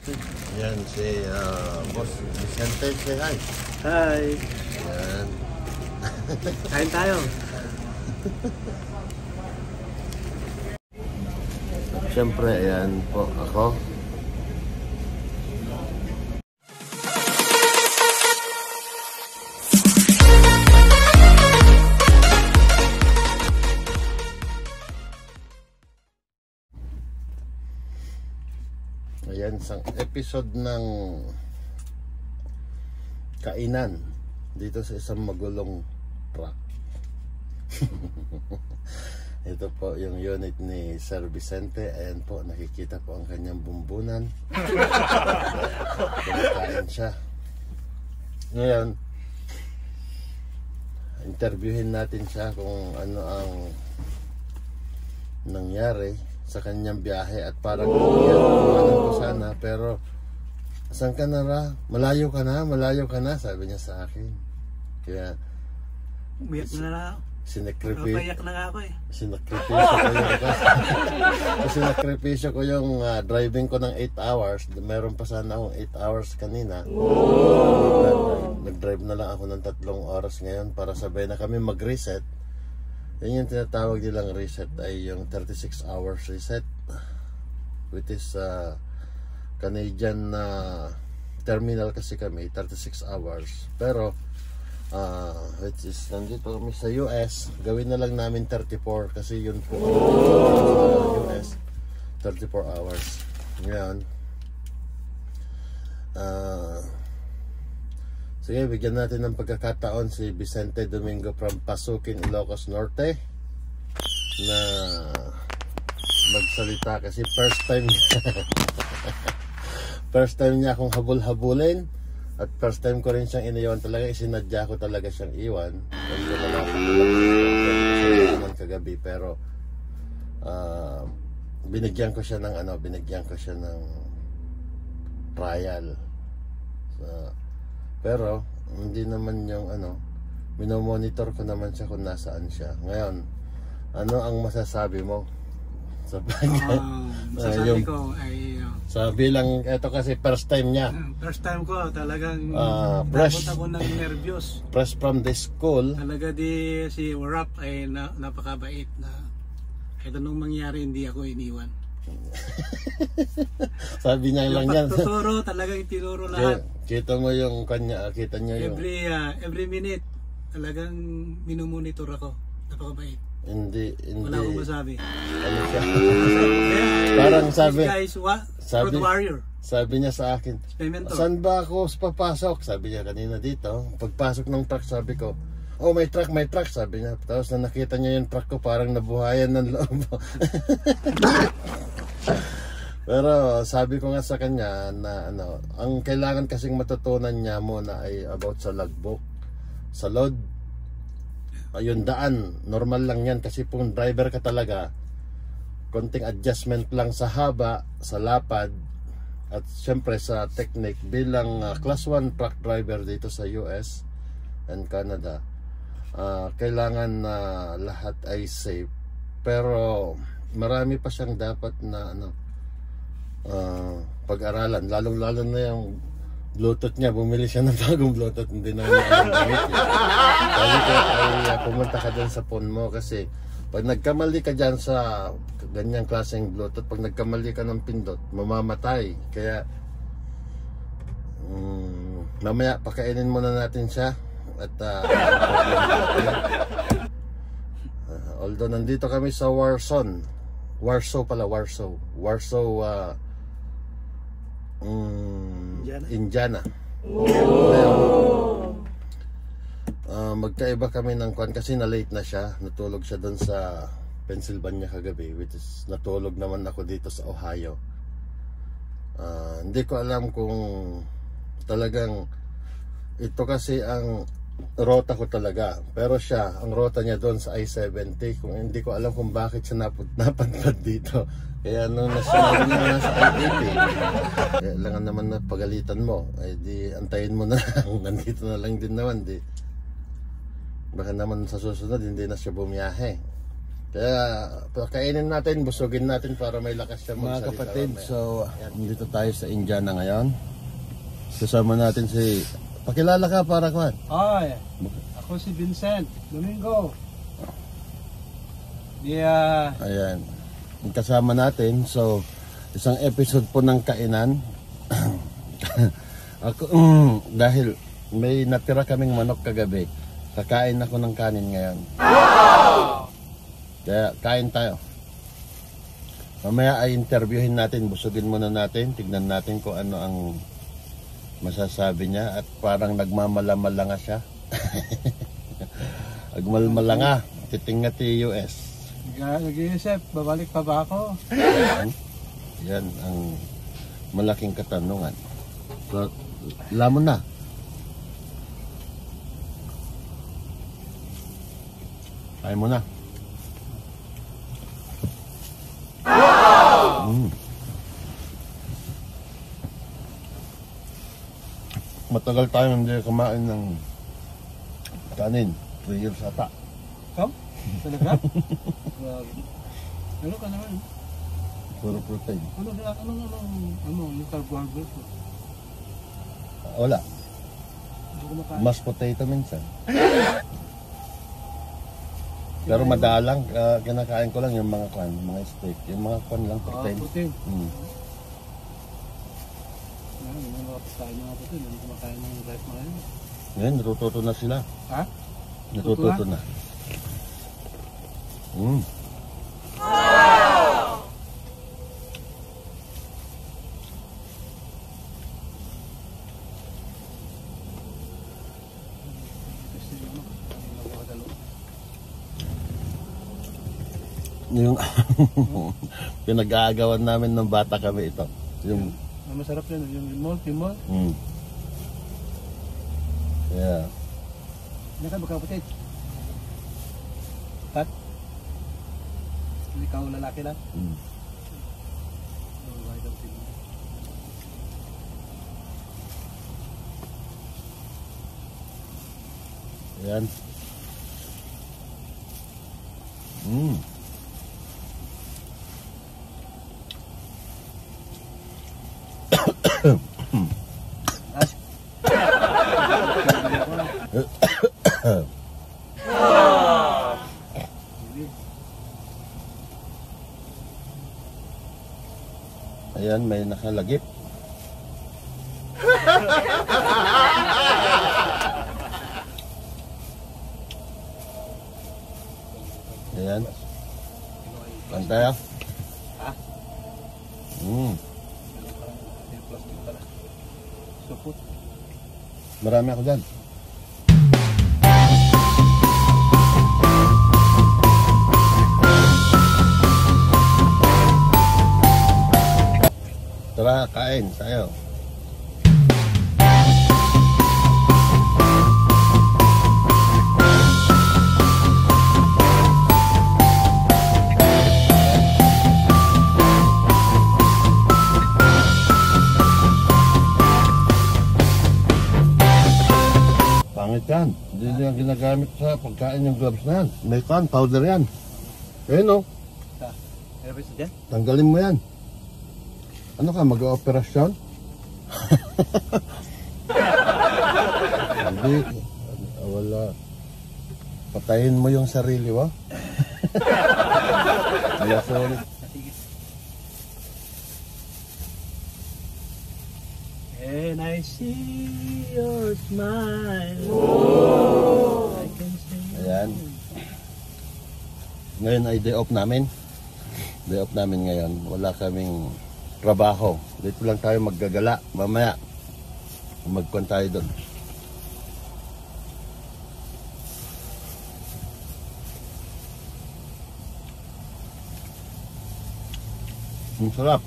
Yan si Boss Vicente, say hi. Hi. Yan. Kain tayo. Siyempre, ayan po ako. Ayan, isang episode ng kainan dito sa isang magulong truck. Ito po yung unit ni Sir Vicente. Ayan po, nakikita po ang kanyang bumbunan. Kumakain siya. Ngayon, interviewin natin siya kung ano ang nangyari sa kanyang biyahe at parang iyakan ko sana, pero asan ka na ra? Malayo ka na, sabi niya sa akin. Kaya Umiyak na na ako. Napayak na nga ako eh. Sinakripisyo ko yung driving ko ng 8 hours. Meron pa sana akong 8 hours kanina. Nag-drive na lang ako ng 3 oras ngayon para sabay na kami mag-reset. Yan yung tinatawag nilang reset, ay yung 36 hours reset, which is Canadian terminal kasi kami, 36 hours. Pero which is nandito kami sa US, gawin na lang namin 34 kasi yun po sa US, 34 hours. Ngayon sige, bigyan natin ng pagkakataon si Vicente Domingo from Pasukin, Ilocos Norte na magsalita kasi first time niya akong habol-habulin at first time ko rin siyang iniwan talaga. Isinadya ko talaga siyang iwan kasi malapit naman kagabi, pero binigyan ko siya ng trial. Pero hindi naman yung minomonitor ko naman siya kung nasaan siya. Ngayon, ano ang masasabi mo sa masasabi ko ay sabi lang, eto kasi first time niya. First time ko talagang fresh ako ng nervyos. Fresh from the school. Talaga si Warap ay napakabait na kahit anong mangyari hindi ako iniwan. Sabi niya lang yan. Tuturo, talagang itinuro lahat. Kita mo yung kanya, kita niya yung every minute talagang minomonitor ako. Napakabait. Hindi. Wala akong masabi. Ano siya? Parang sabi, road warrior. Sabi niya sa akin, saan ba ako papasok? Sabi niya kanina dito. Pagpasok ng truck, sabi ko, oh, may truck, sabi niya. Tapos na nakita niya yung truck ko, parang nabuhayan ng loob. Pero sabi ko nga sa kanya na ang kailangan kasing matutunan niya muna ay about sa logbook, sa load. Ayun, daan, normal lang yan kasi kung driver ka talaga, konting adjustment lang sa haba, sa lapad, at syempre sa technique bilang class 1 truck driver dito sa US and Canada. Kailangan na lahat ay safe, pero marami pa siyang dapat na pag-aralan, lalong-lalo na yung Bluetooth niya. Bumili siya ng bagong Bluetooth, hindi na niya alam gamit niya. Sabi ko ay pumunta ka dyan sa phone mo kasi pag nagkamali ka dyan sa ganyang klaseng Bluetooth, pag nagkamali ka ng pindot, mamamatay. Kaya mamaya pakainin muna natin siya at although nandito kami sa Warsaw, Indiana. Magkaiba kami ng kwan kasi na late na siya. Natulog siya doon sa Pennsylvania kagabi, which is natulog naman ako dito sa Ohio. Hindi ko alam kung talagang ito kasi ang rota ko talaga, pero siya, ang rota niya doon sa I-70. Kung hindi ko alam kung bakit siya napadpad dito. Kaya nung nasunod niya nasa I-80, kailangan naman na pagalitan mo, ay di antayin mo na lang. Nandito na lang din naman, di baka naman sa susunod hindi na siya bumiyahe. Kaya kainin natin, busugin natin para may lakas siya magsalita. Mga kapatid, so dito tayo sa Indiana ngayon. Kasama natin si... Pakilala ka para kuhan. Ay, ako si Vincent Domingo. Yeah. Ayan. Kasama natin, so isang episode po ng kainan. Ako, dahil may natira kaming manok kagabi, kakain ako ng kanin ngayon. Kaya kain tayo. Mamaya ay interviewin natin, busugin muna natin, tignan natin kung ano ang masasabi niya. At parang nagmamalamala siya. Nagmalmalanga, titingati US. Nag-iisip, babalik pa ba ako? Yan ang malaking katanungan. So, lamon na. Kain mo na. Matagal tayo hindi kumain ng kanin. 3 years ata. Kam? Talaga? Ano ka naman? Puro protein. Ano yung carbohydrate mo? Wala. Hindi ko makain. Mashed potato minsan. Pero madalang, kinakain ko lang yung mga kwan, mga steak. Yung mga kwan lang, protein. Protein. Mm. Yung mga pagkain mga protein, hindi ko makain ng rice mga yun. Ngayon, natututo na sila. Ha? Natututo na. Yung pinag-aagawan namin ng bata kami ito. Yung masarap yun, yung limol. Yeah. Hindi ka magkapatid? Pat? Ikaw lalaki lang? Ayan. Ayan, may nakalagip. Ayan. Pantay ah. Supot. Marami ako dyan. Tara, kain tayo. Pangit yan. Hindi nyo yung ginagamit sa pagkain yung gloves na yan. May kan, powder yan. Ayun o. Tanggalin mo yan. Ano ka, mag-ooperasyon? Hindi. Wala. Patayin mo yung sarili mo. Kaya sorry. And I see your smile. Oh. I can see. Ayan. Ngayon ay day off namin. Day off namin ngayon. Wala kaming trabaho. Dito lang tayo maggagala. Mamaya, magkuhan tayo doon. Ang sarap.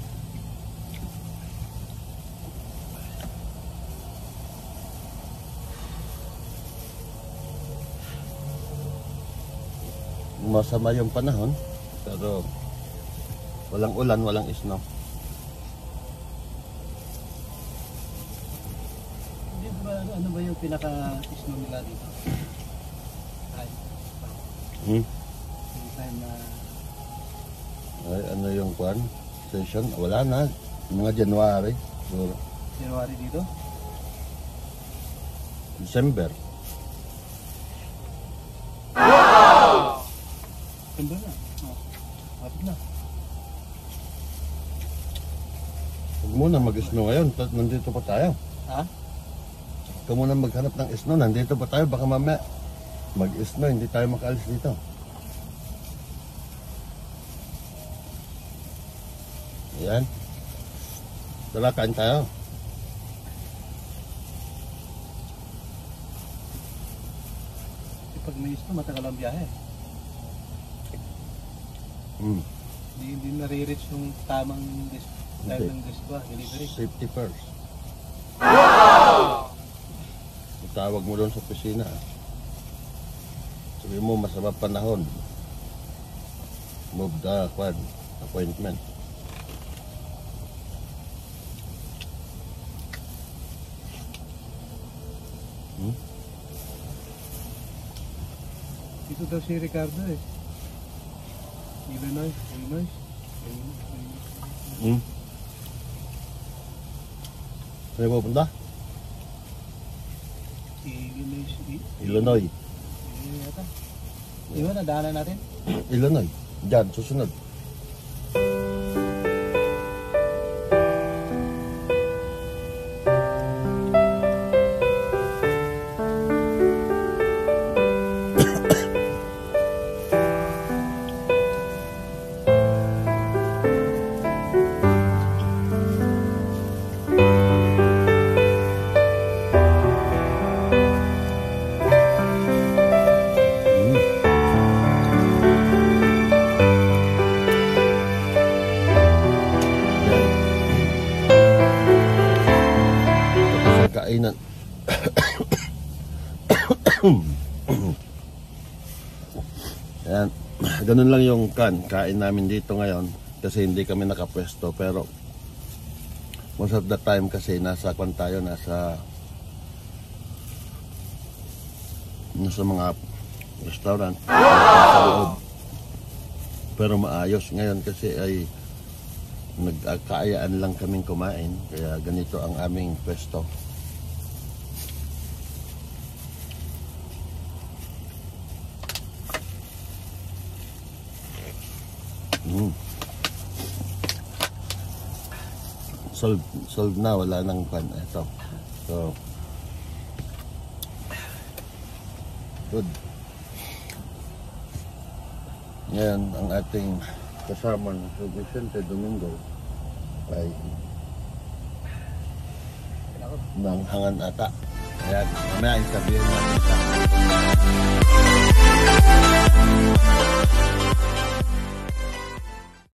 Masama yung panahon, pero walang ulan, walang snow. Ano ba yung pinaka-snow nila dito? na Ay, ano yung kwan? Session? Wala na. Mga January. Siguro. January dito. December. December na. Kapit na. Huwag muna mag-snow ngayon. Nandito pa tayo. Ha? Huwag muna maghanap ng snow. Nandito pa tayo. Baka mamaya mag-snow. Hindi tayo makaalis dito. Ayan. Tara, kain tayo. Pag may isno, matagal ang biyahe. Hindi nare-reach yung tamang time ng delivery. Safety first. Tawag mo doon sa opisina. Sabi mo, masama panahon. Move the appointment. Dito daw si Ricardo eh. Illinois. Saan mo punta? Illinois. Illinois. Illinois yata. Iwan na, daanan natin. Illinois. Diyan, susunod. Kainan. Ayan. Ganun lang yung kain namin dito ngayon kasi hindi kami nakapwesto, pero most of the time kasi nasa tayo, nasa mga restaurant, nasa loob. Pero maayos ngayon kasi ay nagkaayaan lang kaming kumain, kaya ganito ang aming pwesto. Solve na, wala nang pan. Ito. So, good. Ngayon, ang ating kasama ng Vicente Domingo ay nanghangan ata. Ayan, mamaya interviewin natin siya.